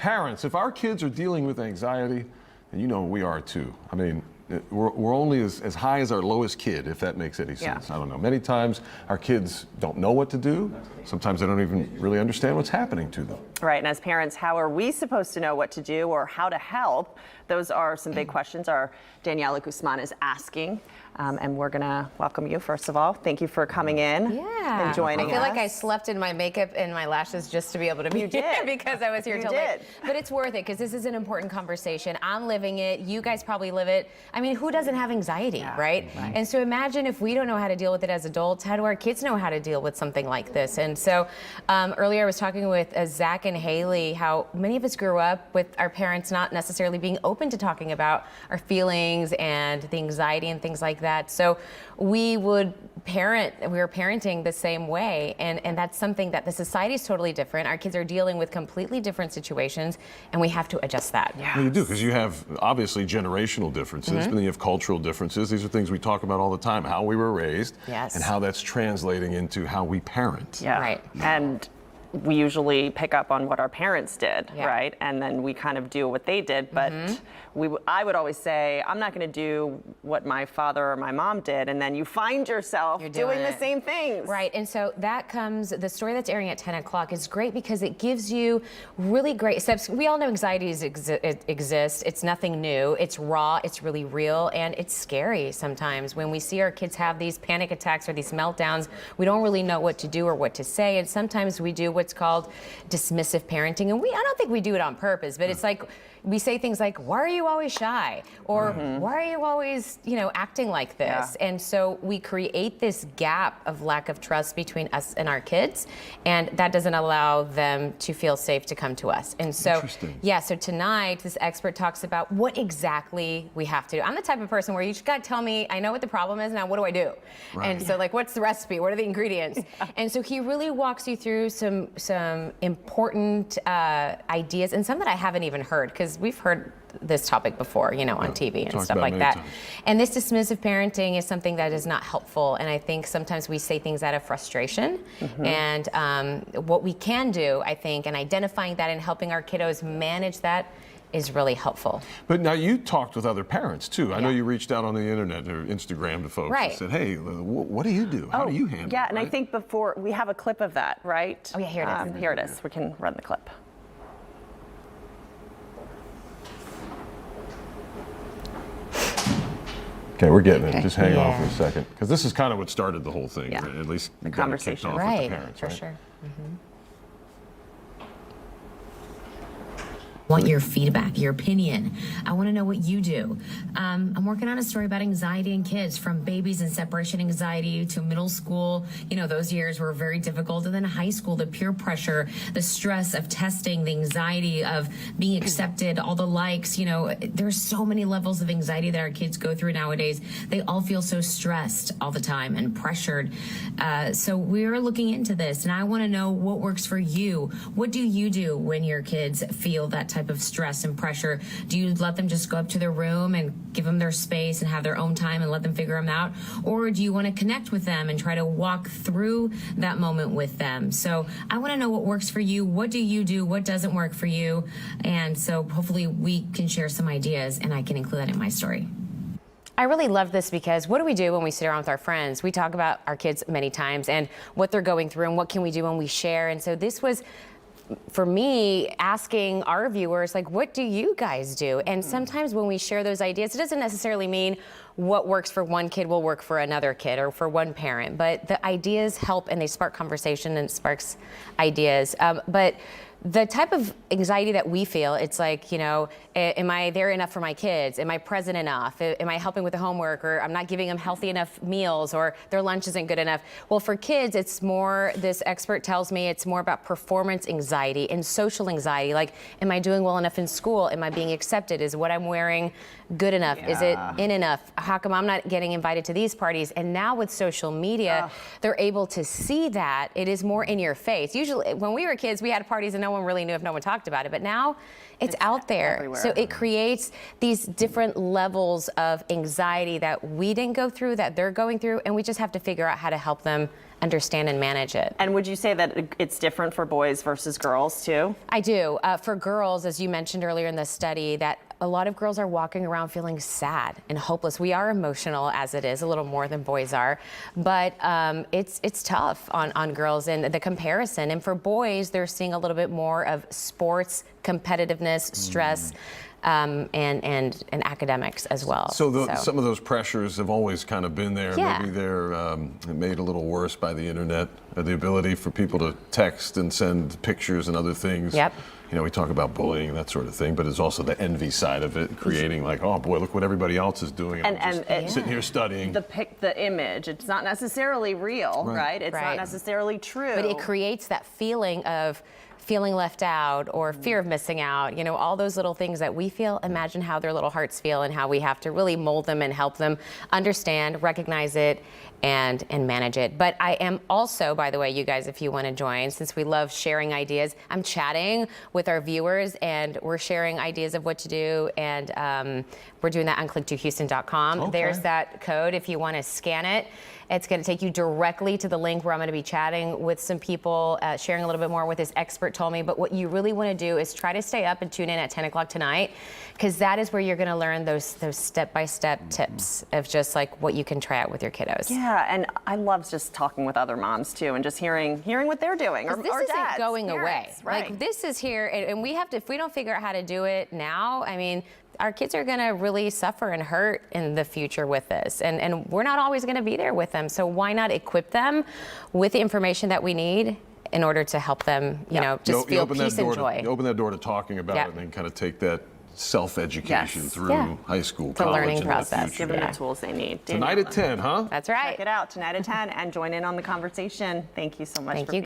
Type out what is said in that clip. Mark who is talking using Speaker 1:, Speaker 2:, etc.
Speaker 1: parents, if our kids are dealing with anxiety, and you know we are too. I mean, we're only as high as our lowest kid, if that makes any sense. I don't know. Many times our kids don't know what to do. Sometimes they don't even really understand what's happening to them.
Speaker 2: Right, and as parents, how are we supposed to know what to do or how to help? Those are some big questions our Daniela Guzman is asking. And we're gonna welcome you, first of all. Thank you for coming in and joining us.
Speaker 3: I feel like I slept in my makeup and my lashes just to be able to be here because I was here till late. But it's worth it because this is an important conversation. I'm living it. You guys probably live it. I mean, who doesn't have anxiety, right? And so imagine if we don't know how to deal with it as adults, how do our kids know how to deal with something like this? And so earlier I was talking with Zach and Haley, how many of us grew up with our parents not necessarily being open to talking about our feelings and the anxiety and things like that. So we were parenting the same way, and that's something that the society is totally different. Our kids are dealing with completely different situations, and we have to adjust that.
Speaker 1: Well, you do, because you have obviously generational differences, but then you have cultural differences. These are things we talk about all the time, how we were raised and how that's translating into how we parent.
Speaker 2: And we usually pick up on what our parents did, right? And then we kind of do what they did. But I would always say, I'm not going to do what my father or my mom did. And then you find yourself doing the same things.
Speaker 3: Right. And so that comes, the story that's airing at 10 o'clock is great because it gives you really great steps. We all know anxieties exist. It's nothing new. It's raw. It's really real. And it's scary sometimes when we see our kids have these panic attacks or these meltdowns. We don't really know what to do or what to say. And sometimes we do what's called dismissive parenting. And I don't think we do it on purpose, but it's like, we say things like, why are you always shy? Or why are you always, acting like this? And so we create this gap of lack of trust between us and our kids. And that doesn't allow them to feel safe to come to us. And so, so tonight, this expert talks about what exactly we have to do. I'm the type of person where you just got to tell me, I know what the problem is, now what do I do? And so like, what's the recipe? What are the ingredients? And so he really walks you through some important ideas and some that I haven't even heard, because we've heard this topic before, on TV and stuff like that. And this dismissive parenting is something that is not helpful. And I think sometimes we say things out of frustration. And what we can do, I think, and identifying that and helping our kiddos manage that is really helpful.
Speaker 1: But now you talked with other parents too. I know you reached out on the internet or Instagram to folks and said, hey, what do you do? How do you handle it?
Speaker 2: And I think before, we have a clip of that, right?
Speaker 3: Oh yeah, here it is.
Speaker 2: Here it is. We can run the clip.
Speaker 1: Okay, we're getting it. Just hang on for a second, because this is kind of what started the whole thing. At least
Speaker 2: the conversation,
Speaker 1: with the parents,
Speaker 3: for sure. Want your feedback, your opinion. I want to know what you do. I'm working on a story about anxiety in kids, from babies and separation anxiety to middle school. Those years were very difficult. And then high school, the peer pressure, the stress of testing, the anxiety of being accepted, all the likes. There's so many levels of anxiety that our kids go through nowadays. They all feel so stressed all the time and pressured. So we're looking into this, and I want to know what works for you. What do you do when your kids feel that type of stress and pressure? Do you let them just go up to their room and give them their space and have their own time and let them figure them out? Or do you want to connect with them and try to walk through that moment with them? So I want to know what works for you. What do you do? What doesn't work for you? And so hopefully we can share some ideas, and I can include that in my story. I really love this because what do we do when we sit around with our friends? We talk about our kids many times and what they're going through and what can we do when we share. And so this was, for me, asking our viewers, like, what do you guys do? And sometimes when we share those ideas, it doesn't necessarily mean what works for one kid will work for another kid or for one parent, but the ideas help and they spark conversation and sparks ideas. But the type of anxiety that we feel, it's like, am I there enough for my kids? Am I present enough? Am I helping with the homework? Or I'm not giving them healthy enough meals, or their lunch isn't good enough? Well, for kids, it's more, this expert tells me, it's more about performance anxiety and social anxiety. Like, am I doing well enough in school? Am I being accepted? Is what I'm wearing good enough? Is it in enough? How come I'm not getting invited to these parties? And now with social media, they're able to see that. It is more in your face. Usually, when we were kids, we had parties and no one really knew if no one talked about it. But now it's out there. Everywhere. So it creates these different levels of anxiety that we didn't go through, that they're going through, and we just have to figure out how to help them
Speaker 4: understand and manage it.
Speaker 2: And would you say that it's different for boys versus girls too?
Speaker 4: I do. For girls, as you mentioned earlier in the study, that a lot of girls are walking around feeling sad and hopeless. We are emotional as it is, a little more than boys are, but it's tough on girls and the comparison. And for boys, they're seeing a little bit more of sports, competitiveness, stress, and academics as well.
Speaker 1: So some of those pressures have always kind of been there.
Speaker 4: Yeah.
Speaker 1: Maybe they're made a little worse by the internet, the ability for people to text and send pictures and other things.
Speaker 4: Yep.
Speaker 1: You know, we talk about bullying and that sort of thing, but it's also the envy side of it, creating like, oh boy, look what everybody else is doing. I'm just sitting here studying.
Speaker 2: The image, it's not necessarily real, right? It's not
Speaker 4: Right.
Speaker 2: necessarily true.
Speaker 4: But it creates that feeling of feeling left out or fear of missing out, you know, all those little things that we feel. Imagine how their little hearts feel and how we have to really mold them and help them understand, recognize it, and manage it. But I am also, by the way, you guys, if you want to join, since we love sharing ideas, I'm chatting with our viewers and we're sharing ideas of what to do, and we're doing that on click2houston.com.
Speaker 1: Okay.
Speaker 4: There's that code if you want to scan it. It's going to take you directly to the link where I'm going to be chatting with some people, sharing a little bit more what this expert told me. But what you really want to do is try to stay up and tune in at 10 o'clock tonight, because that is where you're going to learn those step-by-step tips of just like what you can try out with your kiddos.
Speaker 2: Yeah, and I love just talking with other moms too, and just hearing what they're doing. Or
Speaker 4: This
Speaker 2: or
Speaker 4: isn't
Speaker 2: dads,
Speaker 4: going away.
Speaker 2: parents, right?
Speaker 4: Like this is here, and we have to. If we don't figure out how to do it now, I mean, our kids are going to really suffer and hurt in the future with this, and we're not always going to be there with them. So why not equip them with the information that we need in order to help them, you know, just feel peace and joy.
Speaker 1: You open that door to talking about it, and then kind of take that self-education
Speaker 2: Yes.
Speaker 1: through high school,
Speaker 4: It's a
Speaker 1: college,
Speaker 4: learning
Speaker 1: and
Speaker 4: process.
Speaker 1: the
Speaker 2: Give
Speaker 1: future.
Speaker 2: them the tools they need.
Speaker 1: Tonight at 10, huh?
Speaker 4: That's right.
Speaker 2: Check it out tonight at 10 and join in on the conversation. Thank you so much
Speaker 4: Thank
Speaker 2: for
Speaker 4: you.
Speaker 2: being